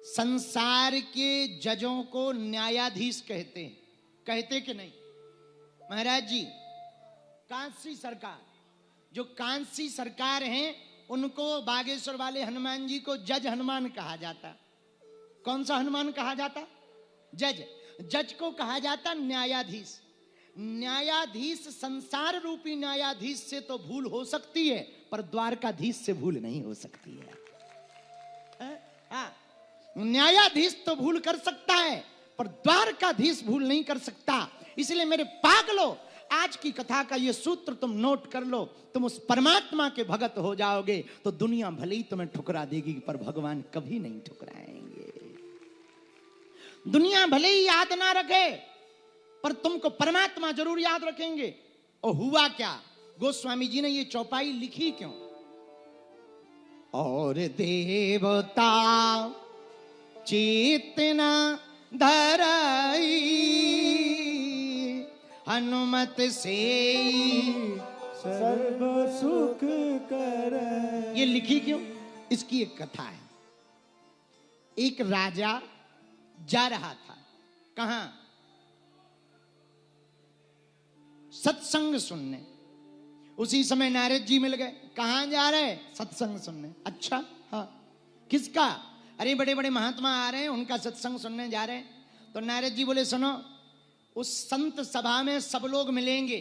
संसार के जजों को न्यायाधीश कहते हैं, कहते कि नहीं महाराज जी? कांसी सरकार, जो कांसी सरकार हैं उनको बागेश्वर वाले हनुमान जी को जज हनुमान कहा जाता। कौन सा हनुमान कहा जाता? जज। जज को कहा जाता न्यायाधीश। न्यायाधीश संसार रूपी न्यायाधीश से तो भूल हो सकती है, पर द्वारकाधीश से भूल नहीं हो सकती है। हाँ, न्यायाधीश तो भूल कर सकता है, पर द्वारकाधीश भूल नहीं कर सकता। इसलिए मेरे पागलों, आज की कथा का ये सूत्र तुम नोट कर लो। तुम उस परमात्मा के भगत हो जाओगे तो दुनिया भले ही तुम्हें ठुकरा देगी, पर भगवान कभी नहीं ठुकराएंगे। दुनिया भले ही याद ना रखे, पर तुमको परमात्मा जरूर याद रखेंगे। और हुआ क्या? गोस्वामी जी ने ये चौपाई लिखी क्यों? और देवता चेतना धराई, हनुमत से सर्व सुख कर। ये लिखी क्यों? इसकी एक कथा है। एक राजा जा रहा था, कहां? सत्संग सुनने। उसी समय नारद जी मिल गए। कहां जा रहे? सत्संग सुनने। अच्छा, हाँ, किसका? अरे बड़े बड़े महात्मा आ रहे हैं, उनका सत्संग सुनने जा रहे हैं। तो नारद जी बोले सुनो, उस संत सभा में सब लोग मिलेंगे,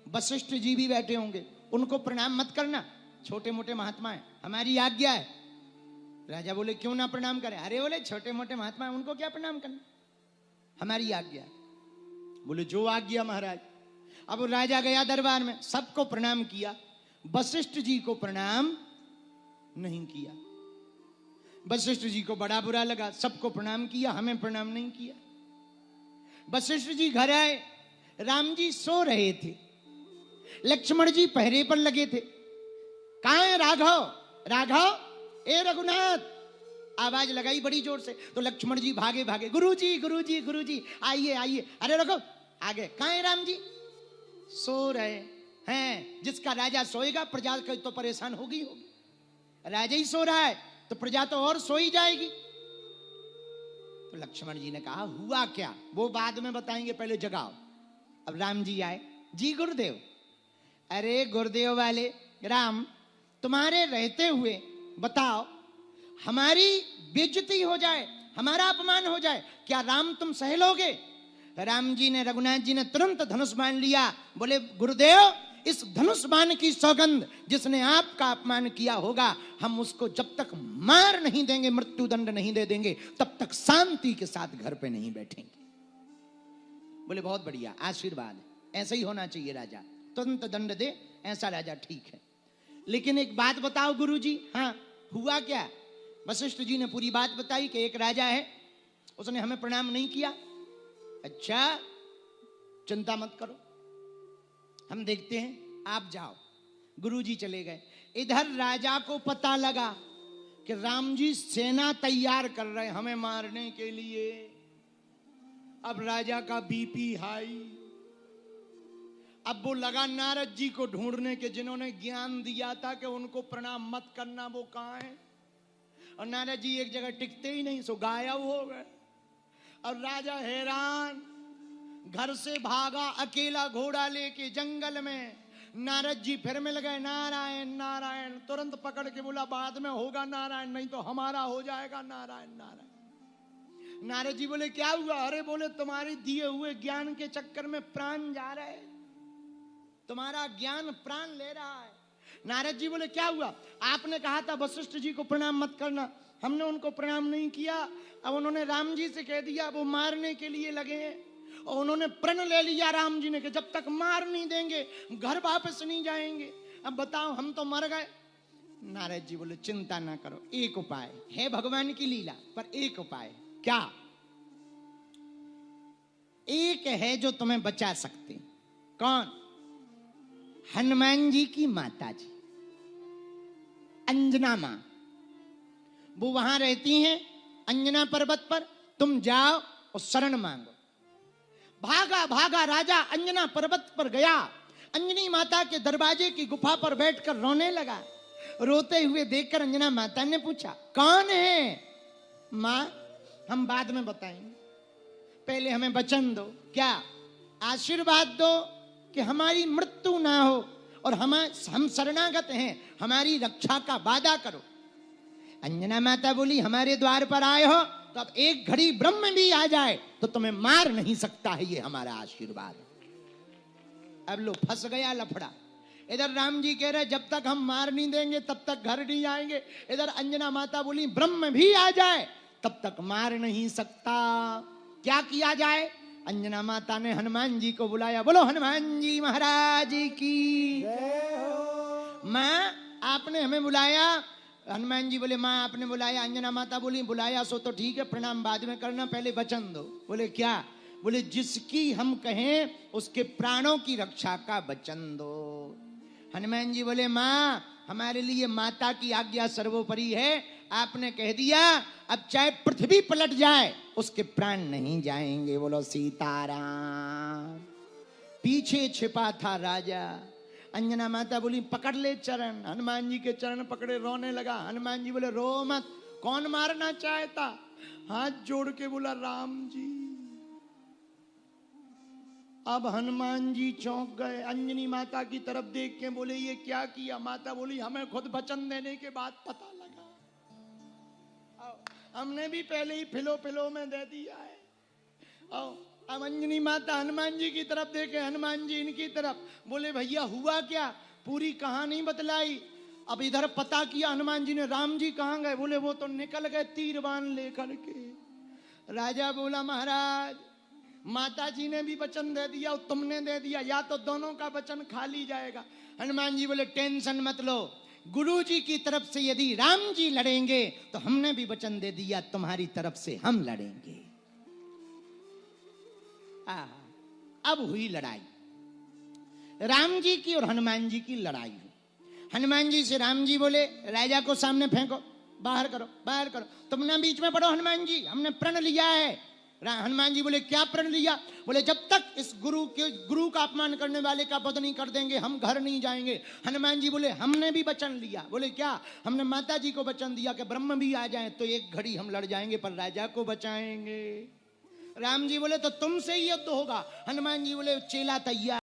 वशिष्ठ जी भी बैठे होंगे, उनको प्रणाम मत करना, छोटे मोटे महात्मा है, हमारी आज्ञा है। राजा बोले क्यों ना प्रणाम करें? अरे बोले छोटे मोटे महात्मा है, उनको क्या प्रणाम करना, हमारी आज्ञा है। बोले जो आज्ञा महाराज। अब राजा गया दरबार में, सबको प्रणाम किया, वशिष्ठ जी को प्रणाम नहीं किया। वशिष्ठ जी को बड़ा बुरा लगा, सबको प्रणाम किया, हमें प्रणाम नहीं किया। वशिष्ठ जी घर आए, राम जी सो रहे थे, लक्ष्मण जी पहरे पर लगे थे। कहां है राघव? राघव, ए रघुनाथ, आवाज लगाई बड़ी जोर से। तो लक्ष्मण जी भागे भागे, गुरुजी गुरुजी गुरुजी, आइए आइए। अरे रघुव आगे। कहां है राम जी? सो रहे हैं। जिसका राजा सोएगा प्रजा तो परेशान होगी। राजा ही सो रहा है तो प्रजा तो और सो ही जाएगी। तो लक्ष्मण जी ने कहा हुआ क्या वो बाद में बताएंगे, पहले जगाओ। अब राम जी आए। जी गुरुदेव। अरे गुरुदेव वाले राम, तुम्हारे रहते हुए बताओ, हमारी बेइज्जती हो जाए, हमारा अपमान हो जाए, क्या राम तुम सह लोगे? राम जी ने, रघुनाथ जी ने तुरंत धनुष बाण लिया। बोले गुरुदेव, इस धनुष बाण की सौगंध, जिसने आपका अपमान किया होगा, हम उसको जब तक मार नहीं देंगे, मृत्यु दंड नहीं दे देंगे, तब तक शांति के साथ घर पे नहीं बैठेंगे। बोले बहुत बढ़िया, आशीर्वाद, ऐसा ही होना चाहिए राजा, तुरंत दंड दे, ऐसा राजा ठीक है। लेकिन एक बात बताओ गुरुजी। हाँ, हुआ क्या? वशिष्ठ जी ने पूरी बात बताई कि एक राजा है, उसने हमें प्रणाम नहीं किया। अच्छा, चिंता मत करो, हम देखते हैं, आप जाओ। गुरुजी चले गए। इधर राजा को पता लगा कि राम जी सेना तैयार कर रहे हैं हमें मारने के लिए। अब राजा का बीपी हाई। अब वो लगा नारद जी को ढूंढने के, जिन्होंने ज्ञान दिया था कि उनको प्रणाम मत करना, वो कहां है? और नारद जी एक जगह टिकते ही नहीं, सो गायब हो गए। और राजा हैरान, घर से भागा अकेला घोड़ा लेके जंगल में। नारद जी फिर मिल गए, नारायण नारायण। तुरंत पकड़ के बोला बाद में होगा नारायण, नहीं तो हमारा हो जाएगा नारायण नारायण। नारद जी बोले क्या हुआ? अरे बोले तुम्हारे दिए हुए ज्ञान के चक्कर में प्राण जा रहे, तुम्हारा ज्ञान प्राण ले रहा है। नारद जी बोले क्या हुआ? आपने कहा था वशिष्ठ जी को प्रणाम मत करना, हमने उनको प्रणाम नहीं किया। अब उन्होंने राम जी से कह दिया, वो मारने के लिए लगे हैं, और उन्होंने प्रण ले लिया राम जी ने कि जब तक मार नहीं देंगे घर वापस नहीं जाएंगे। अब बताओ, हम तो मर गए। नारद जी बोले चिंता ना करो, एक उपाय है, भगवान की लीला, पर एक उपाय। क्या? एक है जो तुम्हें बचा सकते। कौन? हनुमान जी की माता जी, अंजना मां, वो वहां रहती हैं अंजना पर्वत पर। तुम जाओ और शरण मांगो। भागा भागा राजा अंजना पर्वत पर गया। अंजनी माता के दरवाजे की गुफा पर बैठकर रोने लगा। रोते हुए देखकर अंजना माता ने पूछा कौन है? मां, हम बाद में बताएंगे, पहले हमें वचन दो, क्या आशीर्वाद दो कि हमारी मृत्यु ना हो और हम शरणागत हैं, हमारी रक्षा का वादा करो। अंजना माता बोली हमारे द्वार पर आए हो तो अब एक घड़ी ब्रह्म भी आ जाए तो तुम्हें मार नहीं सकता है, ये हमारा आशीर्वाद। अब लो फंस गया लफड़ा। इधर राम जी कह रहे जब तक हम मार नहीं देंगे तब तक घर नहीं आएंगे। इधर अंजना माता बोली ब्रह्म भी आ जाए तब तक मार नहीं सकता। क्या किया जाए? अंजना माता ने हनुमान जी को बुलाया। बोलो हनुमान जी महाराज की जय हो। माँ आपने हमें बुलाया। हनुमान जी बोले माँ आपने बुलाया। अंजना माता बोली बुलाया सो तो ठीक है, प्रणाम बाद में करना, पहले वचन दो। बोले क्या? बोले जिसकी हम कहें उसके प्राणों की रक्षा का वचन दो। हनुमान जी बोले माँ हमारे लिए माता की आज्ञा सर्वोपरि है, आपने कह दिया अब चाहे पृथ्वी पलट जाए उसके प्राण नहीं जाएंगे। बोलो सीताराम। पीछे छिपा था राजा। अंजना माता बोली पकड़ ले चरण। हनुमान जी के चरण पकड़े, रोने लगा। हनुमान जी बोले रो मत, कौन मारना चाहता? हाथ जोड़ के बोला राम जी। अब हनुमान जी चौंक गए, अंजनी माता की तरफ देख के बोले ये क्या किया? माता बोली हमें खुद वचन देने के बाद पता लगा, हमने भी पहले ही फिलो में दे दिया है। अब अंजनी माता हनुमान जी की तरफ देखे, हनुमान जी इनकी तरफ। बोले भैया हुआ क्या? पूरी कहानी बतलाई। अब इधर पता किया हनुमान जी ने, राम जी कहाँ गए? बोले वो तो निकल गए तीर बाण लेकर के। राजा बोला महाराज माता जी ने भी वचन दे दिया और तुमने दे दिया, या तो दोनों का वचन खाली जाएगा। हनुमान जी बोले टेंशन मत लो, गुरु जी की तरफ से यदि राम जी लड़ेंगे तो हमने भी वचन दे दिया तुम्हारी तरफ से हम लड़ेंगे। अब हुई लड़ाई, राम जी की और हनुमान जी की लड़ाई हुई। हनुमान जी से राम जी बोले राजा को सामने फेंको, बाहर करो, बाहर करो। तुम ना बीच में पड़ो हनुमान जी, हमने प्रण लिया है। हनुमान जी बोले क्या प्रण लिया? बोले जब तक इस गुरु का अपमान करने वाले का वध नहीं कर देंगे हम घर नहीं जाएंगे। हनुमान जी बोले हमने भी वचन लिया। बोले क्या? हमने माता जी को वचन दिया कि ब्रह्म भी आ जाए तो एक घड़ी हम लड़ जाएंगे पर राजा को बचाएंगे। राम जी बोले तो तुमसे ही युद्ध होगा। हनुमान जी बोले चेला तैयार।